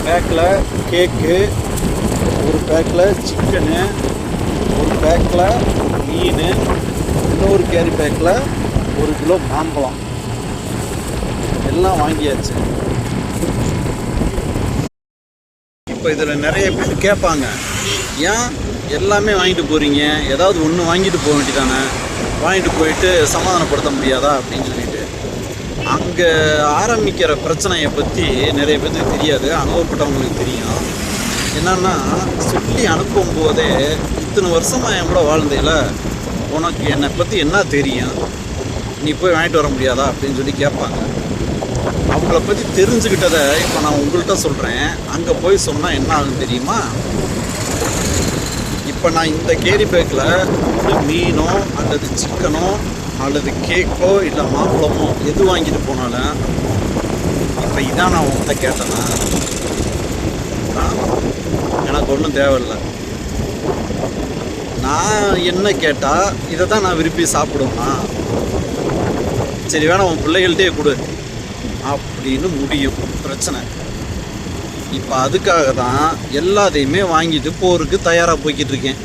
பேக்கில் கேக்கு, ஒரு பேக்கில் சிக்கனு, ஒரு பேக்கில் மீன், இன்னொரு கேரி பேக்கில் 1 கிலோ மாம்பழம் எல்லாம் வாங்கியாச்சு. இப்போ இதில் நிறைய பேர் கேட்பாங்க, ஏன் எல்லாமே வாங்கிட்டு போகிறீங்க, ஏதாவது ஒன்று வாங்கிட்டு போக வேண்டியதானே, வாங்கிட்டு போயிட்டு சமாதானப்படுத்த முடியாதா அப்படின்னு சொல்லிட்டு. அங்கே ஆரம்பிக்கிற பிரச்சனையை பற்றி நிறைய பேருக்கு தெரியாது, அனுபவப்பட்டவங்களுக்கு தெரியும். என்னன்னா, சொல்லி அனுப்பும் போதே இத்தனை வருஷமாக என் கூட வாழ்ந்ததில்ல, உனக்கு என்னை பற்றி என்ன தெரியும், நீ போய் வாங்கிட்டு வர முடியாதா அப்படின்னு சொல்லி கேட்பாங்க. அவங்கள பற்றி தெரிஞ்சுக்கிட்டதை இப்போ நான் உங்கள்கிட்ட சொல்கிறேன். அங்கே போய் சொன்னால் என்ன ஆகும் தெரியுமா? இப்போ நான் இந்த கேரி பேக்கில் மீனோ அல்லது சிக்கனோ அல்லது கேக்கோ இல்லை மாம்பழமோ எது வாங்கிட்டு போனாலும், இப்போ இதான் நான் உங்கள்கிட்ட கேட்டேன்னா எனக்கு ஒன்றும் தேவையில்லை. நான் என்ன கேட்டால் இதை தான் நான் விரும்பி சாப்பிடுவேன்னா, சரி வேணா உன் பிள்ளைகள்கிட்டே கொடு அப்படின்னு முடியும் பிரச்சனை. இப்போ அதுக்காக தான் எல்லாத்தையுமே வாங்கிட்டு போருக்கு தயாராக போய்கிட்டு இருக்கேன்.